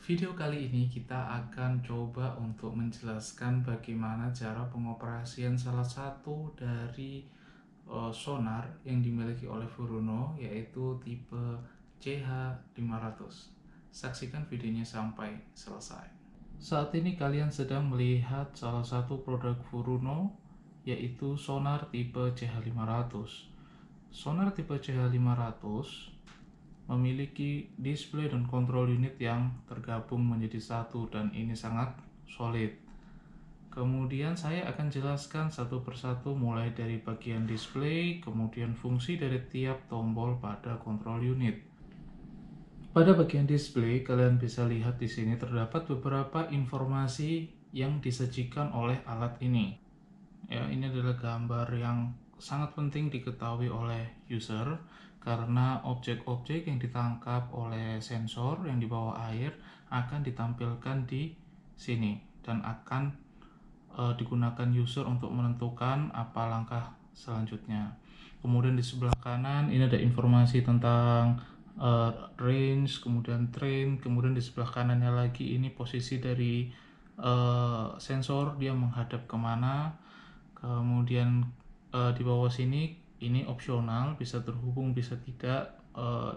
Video kali ini kita akan coba untuk menjelaskan bagaimana cara pengoperasian salah satu dari sonar yang dimiliki oleh Furuno, yaitu tipe CH500. Saksikan videonya sampai selesai. Saat ini kalian sedang melihat salah satu produk Furuno, yaitu sonar tipe CH500. Sonar tipe CH500 memiliki display dan kontrol unit yang tergabung menjadi satu, dan ini sangat solid. Kemudian saya akan jelaskan satu persatu mulai dari bagian display, kemudian fungsi dari tiap tombol pada kontrol unit. Pada bagian display, kalian bisa lihat di sini terdapat beberapa informasi yang disajikan oleh alat ini. Ya, ini adalah gambar yang sangat penting diketahui oleh user karena objek-objek yang ditangkap oleh sensor yang di bawah air akan ditampilkan di sini dan akan digunakan user untuk menentukan apa langkah selanjutnya. Kemudian di sebelah kanan ini ada informasi tentang range, kemudian train, kemudian di sebelah kanannya lagi ini posisi dari sensor, dia menghadap kemana. Kemudian di bawah sini ini opsional, bisa terhubung bisa tidak.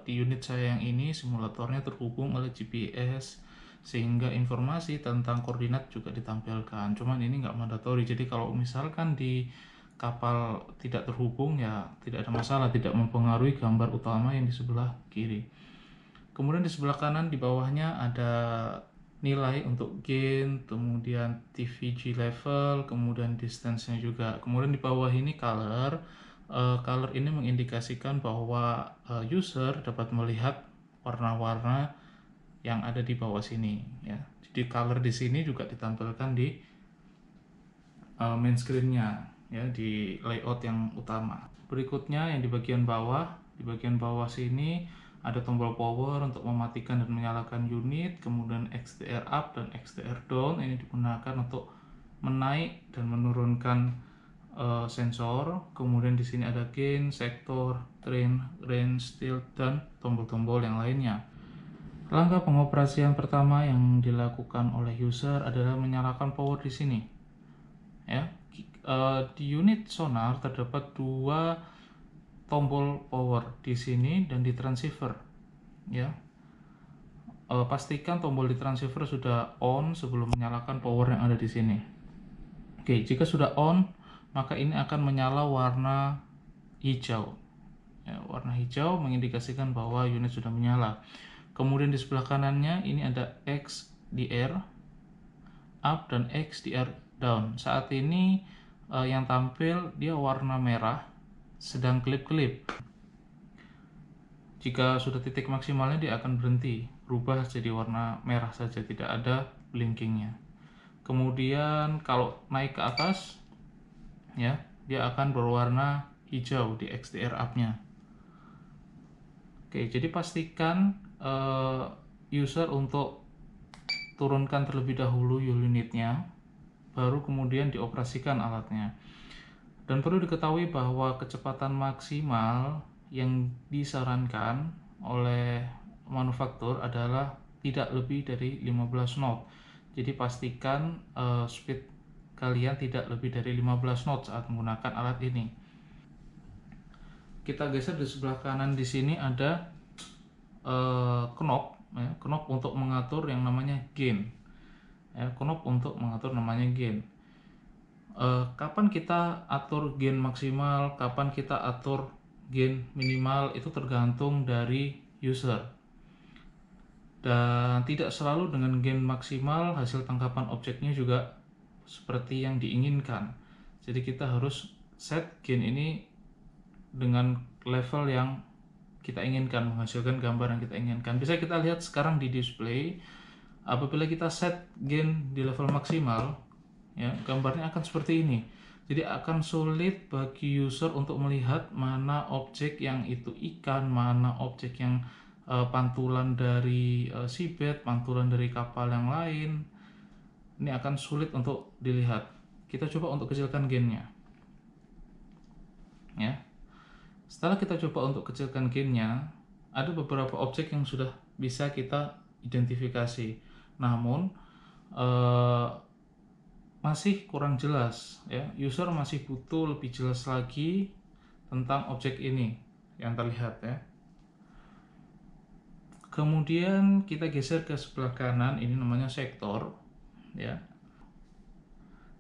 Di unit saya yang ini simulatornya terhubung oleh GPS sehingga informasi tentang koordinat juga ditampilkan, cuman ini nggak mandatory. Jadi kalau misalkan di kapal tidak terhubung ya tidak ada masalah, tidak mempengaruhi gambar utama yang di sebelah kiri. Kemudian di sebelah kanan di bawahnya ada nilai untuk gain, kemudian TVG level, kemudian distance-nya juga. Kemudian di bawah ini color. Color ini mengindikasikan bahwa user dapat melihat warna-warna yang ada di bawah sini ya. Jadi color di sini juga ditampilkan di main screen-nya ya, di layout yang utama. Berikutnya yang di bagian bawah. Di bagian bawah sini ada tombol power untuk mematikan dan menyalakan unit, kemudian XDR up dan XDR down ini digunakan untuk menaik dan menurunkan sensor. Kemudian di sini ada gain, sektor, train, range, tilt, dan tombol-tombol yang lainnya. Langkah pengoperasian pertama yang dilakukan oleh user adalah menyalakan power di sini. Ya, di unit sonar terdapat dua tombol power di sini dan di transceiver. Ya, pastikan tombol di transceiver sudah on sebelum menyalakan power yang ada di sini. Oke, jika sudah on, maka ini akan menyala warna hijau. Ya, warna hijau mengindikasikan bahwa unit sudah menyala. Kemudian di sebelah kanannya ini ada XDR up dan XDR down. Saat ini yang tampil dia warna merah, sedang kelip-kelip. Jika sudah titik maksimalnya dia akan berhenti, berubah jadi warna merah saja, tidak ada blinkingnya. Kemudian kalau naik ke atas ya, dia akan berwarna hijau di XDR up-nya. Oke, jadi pastikan user untuk turunkan terlebih dahulu unitnya, baru kemudian dioperasikan alatnya. Dan perlu diketahui bahwa kecepatan maksimal yang disarankan oleh manufaktur adalah tidak lebih dari 15 knot. Jadi pastikan speed kalian tidak lebih dari 15 knot saat menggunakan alat ini. Kita geser di sebelah kanan, di sini ada knob ya, knob untuk mengatur yang namanya gain. Ya, knob untuk mengatur namanya gain. Kapan kita atur gain maksimal, kapan kita atur gain minimal, itu tergantung dari user. Dan tidak selalu dengan gain maksimal hasil tangkapan objeknya juga seperti yang diinginkan. Jadi kita harus set gain ini dengan level yang kita inginkan, menghasilkan gambar yang kita inginkan. Bisa kita lihat sekarang di display, apabila kita set gain di level maksimal, ya, gambarnya akan seperti ini. Jadi akan sulit bagi user untuk melihat mana objek yang itu ikan, mana objek yang pantulan dari seabed, pantulan dari kapal yang lain. Ini akan sulit untuk dilihat. Kita coba untuk kecilkan gainnya. Ya. Setelah kita coba untuk kecilkan gainnya, ada beberapa objek yang sudah bisa kita identifikasi. namun masih kurang jelas ya. User masih butuh lebih jelas lagi tentang objek ini yang terlihat ya. Kemudian kita geser ke sebelah kanan, ini namanya sektor ya.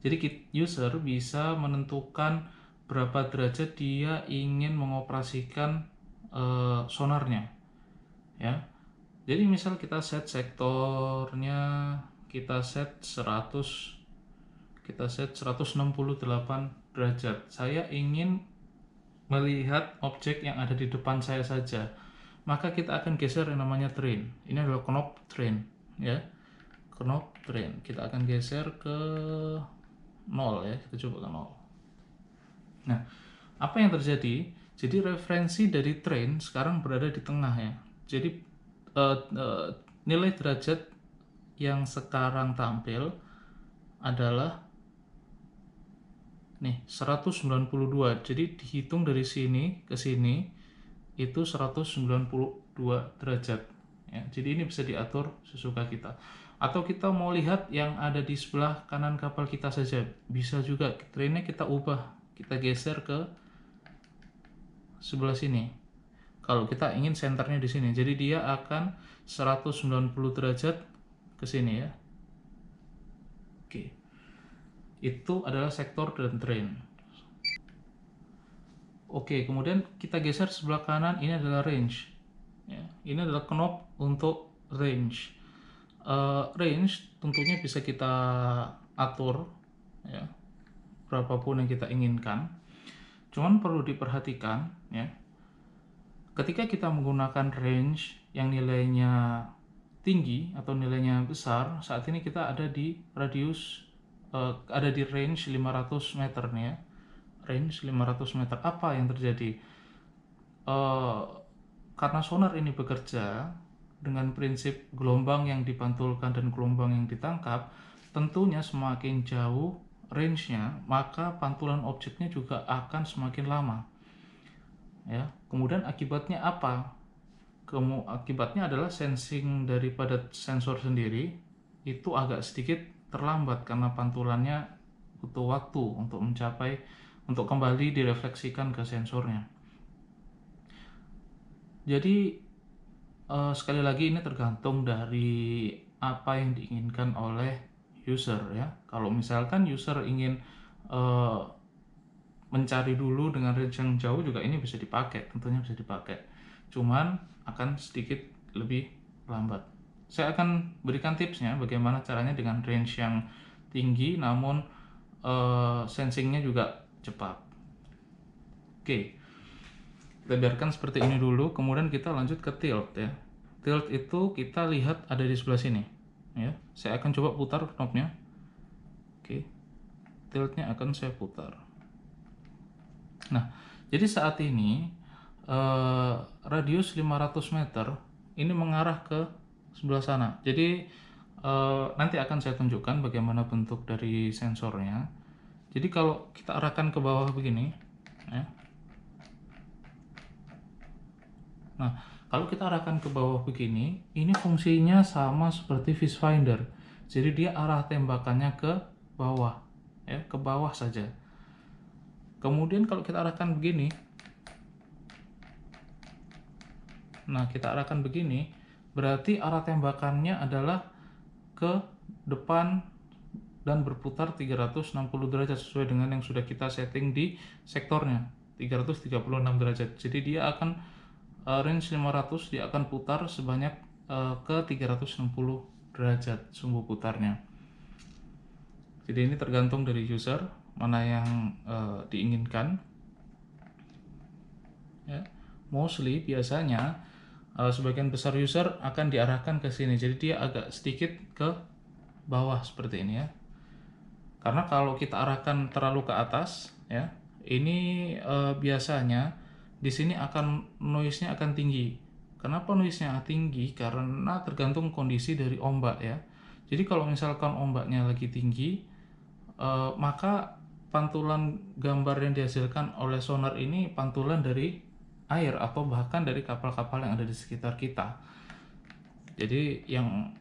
Jadi user bisa menentukan berapa derajat dia ingin mengoperasikan sonarnya ya. Jadi misal kita set sektornya, kita set 168 derajat. Saya ingin melihat objek yang ada di depan saya saja. Maka kita akan geser yang namanya train. Ini adalah knob train ya. Knob train. Kita akan geser ke 0 ya. Kita coba ke 0. Nah, apa yang terjadi? Jadi referensi dari train sekarang berada di tengah ya. Jadi nilai derajat yang sekarang tampil adalah nih 192. Jadi dihitung dari sini ke sini itu 192 derajat ya. Jadi ini bisa diatur sesuka kita. Atau kita mau lihat yang ada di sebelah kanan kapal kita saja, bisa juga. Trainnya kita ubah, kita geser ke sebelah sini. Kalau kita ingin senternya di sini, jadi dia akan 190 derajat ke sini ya. Oke. Itu adalah sektor dan train. Oke, kemudian kita geser sebelah kanan, ini adalah range. Ya, ini adalah knob untuk range. Range tentunya bisa kita atur ya, berapapun yang kita inginkan. Cuman perlu diperhatikan ya, ketika kita menggunakan range yang nilainya tinggi atau nilainya besar, saat ini kita ada di radius ada di range 500 meter nih ya. Range 500 meter. Apa yang terjadi? Karena sonar ini bekerja dengan prinsip gelombang yang dipantulkan dan gelombang yang ditangkap, tentunya semakin jauh range-nya, maka pantulan objeknya juga akan semakin lama. Ya, kemudian akibatnya apa? Akibatnya adalah sensing daripada sensor sendiri itu agak sedikit terlambat karena pantulannya butuh waktu untuk kembali direfleksikan ke sensornya. Jadi sekali lagi ini tergantung dari apa yang diinginkan oleh user ya. Kalau misalkan user ingin mencari dulu dengan range yang jauh juga ini bisa dipakai, tentunya bisa dipakai. Cuman akan sedikit lebih lambat. Saya akan berikan tipsnya bagaimana caranya dengan range yang tinggi namun sensingnya juga cepat. Oke, kita biarkan seperti ini dulu, kemudian kita lanjut ke tilt ya. Tilt itu kita lihat ada di sebelah sini ya. Saya akan coba putar knobnya. Oke, tiltnya akan saya putar. Nah, jadi saat ini radius 500 meter ini mengarah ke sebelah sana. Jadi nanti akan saya tunjukkan bagaimana bentuk dari sensornya. Jadi kalau kita arahkan ke bawah begini ya. Nah, kalau kita arahkan ke bawah begini, ini fungsinya sama seperti fish finder. Jadi dia arah tembakannya ke bawah ya, ke bawah saja. Kemudian kalau kita arahkan begini, nah kita arahkan begini, berarti arah tembakannya adalah ke depan dan berputar 360 derajat sesuai dengan yang sudah kita setting di sektornya, 336 derajat. Jadi dia akan range 500, dia akan putar sebanyak ke 360 derajat sumbu putarnya. Jadi ini tergantung dari user mana yang diinginkan ya. Mostly biasanya sebagian besar user akan diarahkan ke sini, jadi dia agak sedikit ke bawah seperti ini ya. Karena kalau kita arahkan terlalu ke atas ya, ini biasanya di sini akan noise-nya akan tinggi. Kenapa noise-nya tinggi? Karena tergantung kondisi dari ombak ya. Jadi kalau misalkan ombaknya lagi tinggi, maka pantulan gambar yang dihasilkan oleh sonar ini pantulan dari air atau bahkan dari kapal-kapal yang ada di sekitar kita. Jadi yang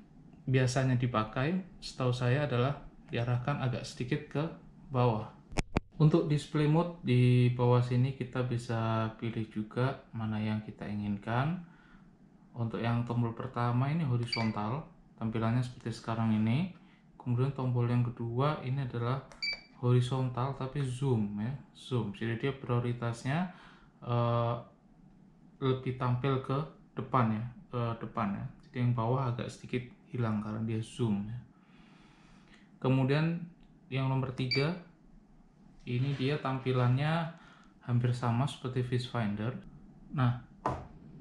biasanya dipakai setahu saya adalah diarahkan agak sedikit ke bawah. Untuk display mode di bawah sini kita bisa pilih juga mana yang kita inginkan. Untuk yang tombol pertama ini horizontal, tampilannya seperti sekarang ini. Kemudian tombol yang kedua ini adalah horizontal tapi zoom ya, zoom. Jadi dia prioritasnya lebih tampil ke depan ya, Jadi yang bawah agak sedikit hilang karena dia zoom ya. Kemudian yang nomor 3 ini dia tampilannya hampir sama seperti viewfinder. Nah,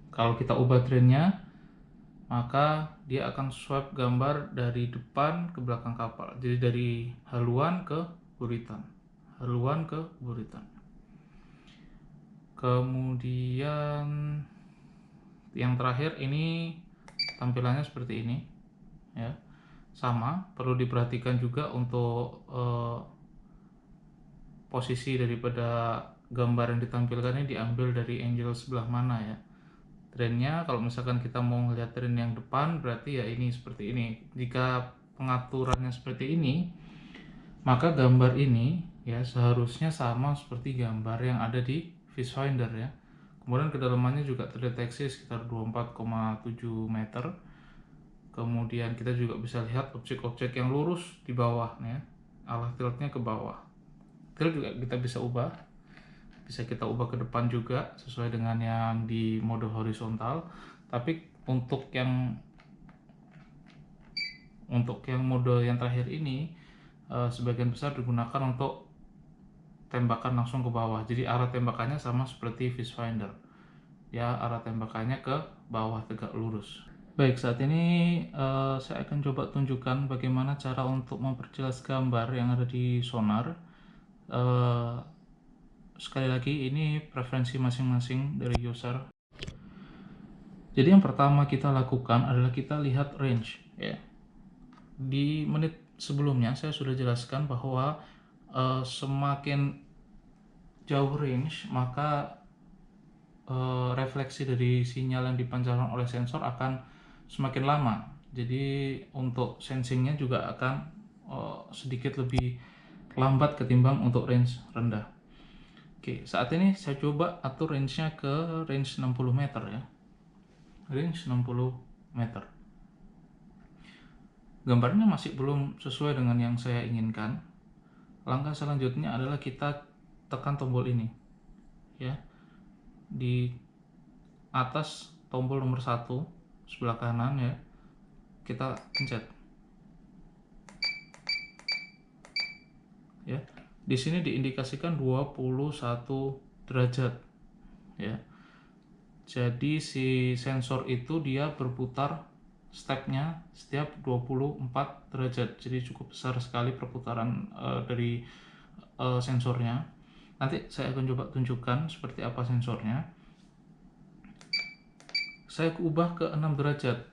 kalau kita ubah trennya, maka dia akan swipe gambar dari depan ke belakang kapal. Jadi dari haluan ke buritan, haluan ke buritan. Kemudian yang terakhir ini tampilannya seperti ini ya. Sama, perlu diperhatikan juga untuk posisi daripada gambar yang ditampilkan ini diambil dari angle sebelah mana ya. Trennya kalau misalkan kita mau melihat tren yang depan berarti ya ini seperti ini. Jika pengaturannya seperti ini, maka gambar ini ya seharusnya sama seperti gambar yang ada di viewfinder ya. Kemudian kedalamannya juga terdeteksi sekitar 24,7 meter. Kemudian kita juga bisa lihat objek-objek yang lurus di bawah ya. Arah tiltnya ke bawah. Tilt juga kita bisa ubah. Bisa kita ubah ke depan juga sesuai dengan yang di mode horizontal. Tapi untuk yang mode yang terakhir ini sebagian besar digunakan untuk tembakan langsung ke bawah. Jadi arah tembakannya sama seperti viewfinder. Ya, arah tembakannya ke bawah tegak lurus. Baik, saat ini saya akan coba tunjukkan bagaimana cara untuk memperjelas gambar yang ada di sonar. Sekali lagi ini preferensi masing-masing dari user. Jadi yang pertama kita lakukan adalah kita lihat range ya. Di menit sebelumnya saya sudah jelaskan bahwa semakin jauh range maka refleksi dari sinyal yang dipancarkan oleh sensor akan semakin lama. Jadi untuk sensingnya juga akan sedikit lebih lambat ketimbang untuk range rendah. Oke, saat ini saya coba atur range-nya ke range 60 meter ya. Range 60 meter. Gambarnya masih belum sesuai dengan yang saya inginkan. Langkah selanjutnya adalah kita tekan tombol ini. Ya. Di atas tombol nomor 1 sebelah kanan ya. Kita pencet. Ya. Di sini diindikasikan 21 derajat ya. Jadi si sensor itu dia berputar stepnya setiap 24 derajat. Jadi cukup besar sekali perputaran dari sensornya. Nanti saya akan coba tunjukkan seperti apa sensornya. Saya ubah ke 6 derajat.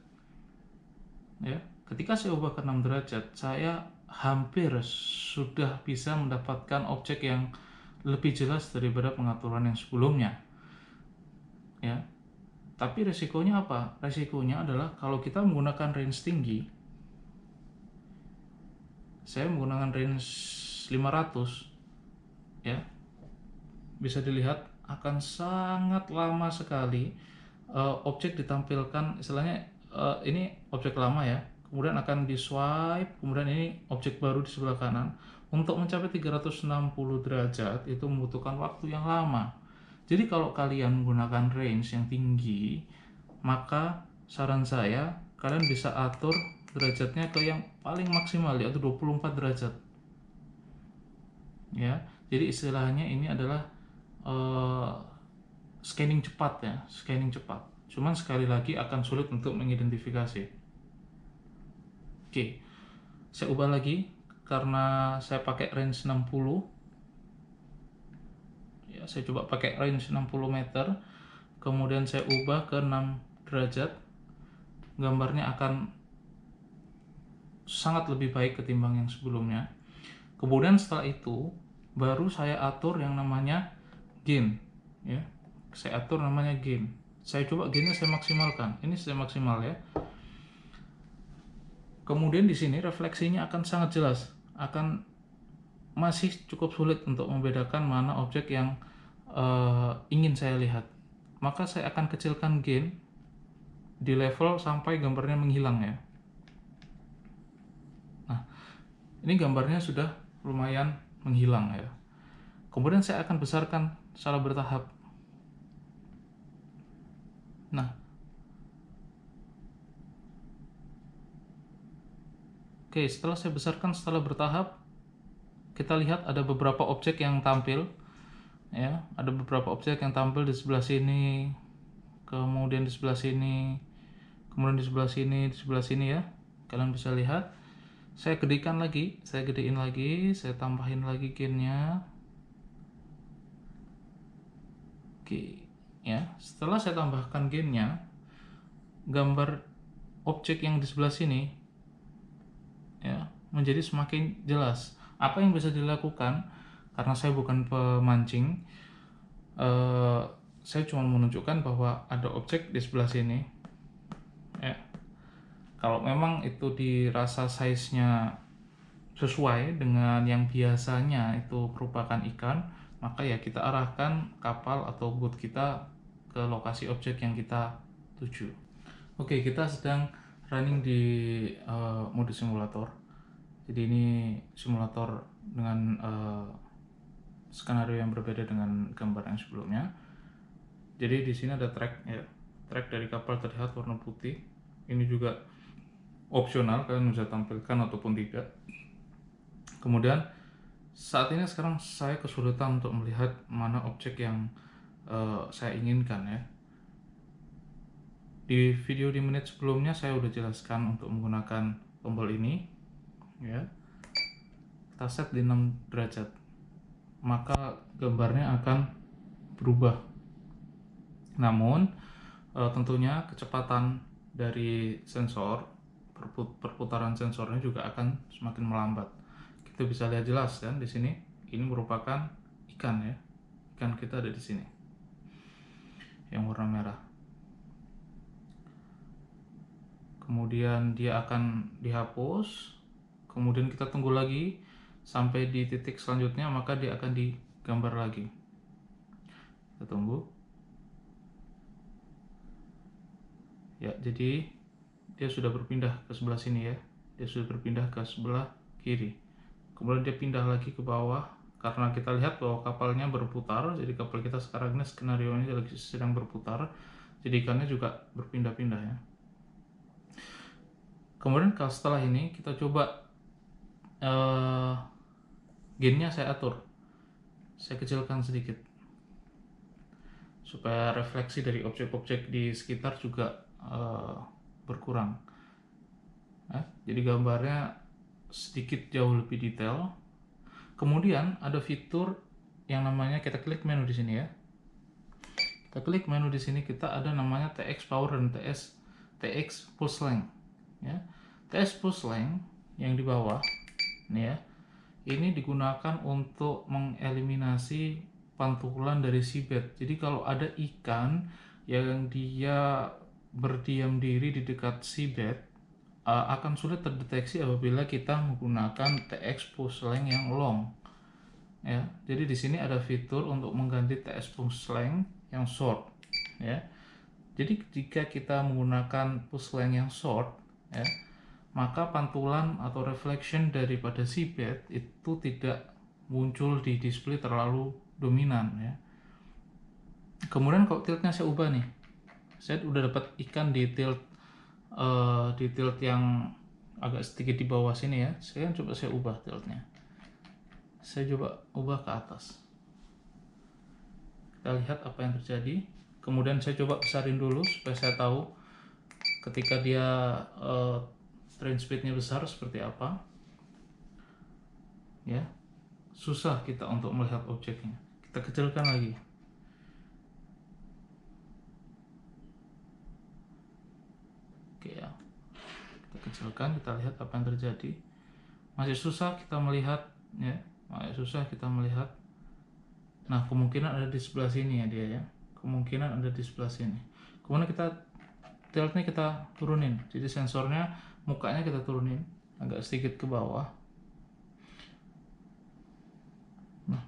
Ya, ketika saya ubah ke 6 derajat, saya hampir sudah bisa mendapatkan objek yang lebih jelas daripada pengaturan yang sebelumnya. Ya. Tapi resikonya apa? Resikonya adalah kalau kita menggunakan range tinggi, saya menggunakan range 500 ya. Bisa dilihat akan sangat lama sekali objek ditampilkan, istilahnya ini objek lama ya, kemudian akan di swipe, kemudian ini objek baru di sebelah kanan. Untuk mencapai 360 derajat itu membutuhkan waktu yang lama. Jadi kalau kalian menggunakan range yang tinggi, maka saran saya kalian bisa atur derajatnya ke yang paling maksimal yaitu 24 derajat. Ya, jadi istilahnya ini adalah scanning cepat ya, scanning cepat. Cuman sekali lagi akan sulit untuk mengidentifikasi. Oke, saya ubah lagi karena saya pakai range 60. Ya, saya coba pakai range 60 meter. Kemudian saya ubah ke 6 derajat. Gambarnya akan sangat lebih baik ketimbang yang sebelumnya. Kemudian setelah itu baru saya atur yang namanya gain ya. Saya atur namanya gain. Saya coba gainnya saya maksimalkan. Ini saya maksimal ya. Kemudian di sini refleksinya akan sangat jelas, akan masih cukup sulit untuk membedakan mana objek yang ingin saya lihat. Maka saya akan kecilkan gain di level sampai gambarnya menghilang ya. Nah, ini gambarnya sudah lumayan menghilang ya. Kemudian saya akan besarkan secara bertahap. Nah, oke, setelah saya besarkan secara bertahap, kita lihat ada beberapa objek yang tampil ya, ada beberapa objek yang tampil di sebelah sini, kemudian di sebelah sini, kemudian di sebelah sini, di sebelah sini ya. Kalian bisa lihat. Saya gedein lagi, saya tambahin lagi gainnya. Oke, ya. Setelah saya tambahkan gainnya, gambar objek yang di sebelah sini ya menjadi semakin jelas. Apa yang bisa dilakukan? Karena saya bukan pemancing, saya cuma menunjukkan bahwa ada objek di sebelah sini. Ya. Kalau memang itu dirasa size-nya sesuai dengan yang biasanya itu merupakan ikan, maka ya kita arahkan kapal atau boat kita ke lokasi objek yang kita tuju. Oke, kita sedang running di mode simulator. Jadi ini simulator dengan skenario yang berbeda dengan gambar yang sebelumnya. Jadi di sini ada track ya. Track dari kapal terlihat warna putih. Ini juga opsional, kalian bisa tampilkan ataupun tidak. Kemudian saat ini sekarang saya kesulitan untuk melihat mana objek yang saya inginkan ya. Di video di menit sebelumnya saya udah jelaskan untuk menggunakan tombol ini ya. Kita set di 6 derajat, maka gambarnya akan berubah. Namun tentunya kecepatan dari sensor, perputaran sensornya juga akan semakin melambat. Kita bisa lihat jelas kan di sini, ini merupakan ikan ya. Ikan kita ada di sini yang warna merah. Kemudian dia akan dihapus, kemudian kita tunggu lagi sampai di titik selanjutnya, maka dia akan digambar lagi. Kita tunggu ya. Jadi dia sudah berpindah ke sebelah sini ya, dia sudah berpindah ke sebelah kiri, kemudian dia pindah lagi ke bawah karena kita lihat bahwa kapalnya berputar. Jadi kapal kita sekarang ini skenario ini lagi sedang berputar, jadi ikannya juga berpindah-pindah ya. Kemudian kalau setelah ini kita coba gainnya saya atur, saya kecilkan sedikit supaya refleksi dari objek-objek di sekitar juga berkurang. Jadi gambarnya sedikit jauh lebih detail. Kemudian ada fitur yang namanya, kita klik menu di sini ya. Kita klik menu di sini, kita ada namanya TX Power dan TX Pulse Length ya. TX Pulse Length yang di bawah ini ya, ini digunakan untuk mengeliminasi pantulan dari seabed. Jadi kalau ada ikan yang dia berdiam diri di dekat seabed, akan sulit terdeteksi apabila kita menggunakan TX Pulse Length yang long ya. Jadi di sini ada fitur untuk mengganti TX Pulse Length yang short ya. Jadi jika kita menggunakan pulse length yang short ya, maka pantulan atau reflection daripada seabed itu tidak muncul di display terlalu dominan ya. Kemudian kalau tiltnya saya ubah nih, saya udah dapat ikan di tilt yang agak sedikit di bawah sini ya. Saya coba saya ubah tiltnya, saya coba ubah ke atas, kita lihat apa yang terjadi. Kemudian saya coba besarin dulu supaya saya tahu ketika dia train speednya besar seperti apa ya. Susah kita untuk melihat objeknya, kita kecilkan lagi. Oke ya, kita kecilkan, kita lihat apa yang terjadi. Masih susah kita melihat ya, masih susah kita melihat. Nah, kemungkinan ada di sebelah sini ya dia ya, kemungkinan ada di sebelah sini. Kemudian kita tiltnya kita turunin, jadi sensornya mukanya kita turunin agak sedikit ke bawah. Nah,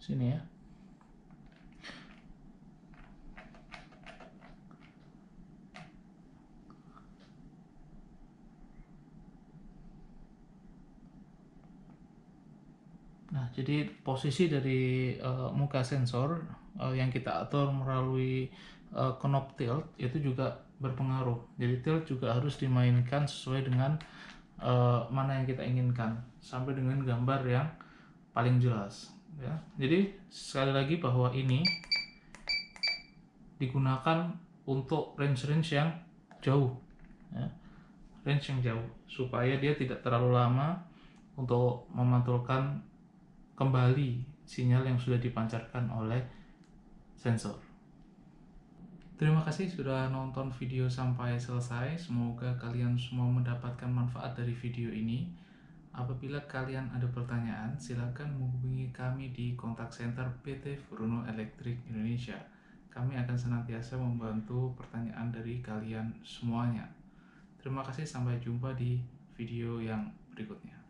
sini ya. Nah, jadi posisi dari muka sensor yang kita atur melalui knob tilt itu juga berpengaruh. Jadi tilt juga harus dimainkan sesuai dengan mana yang kita inginkan sampai dengan gambar yang paling jelas. Ya. Jadi sekali lagi bahwa ini digunakan untuk range-range yang jauh, ya. Range yang jauh supaya dia tidak terlalu lama untuk memantulkan kembali sinyal yang sudah dipancarkan oleh sensor. Terima kasih sudah nonton video sampai selesai. Semoga kalian semua mendapatkan manfaat dari video ini. Apabila kalian ada pertanyaan, silakan menghubungi kami di kontak center PT Furuno Elektrik Indonesia. Kami akan senantiasa membantu pertanyaan dari kalian semuanya. Terima kasih, sampai jumpa di video yang berikutnya.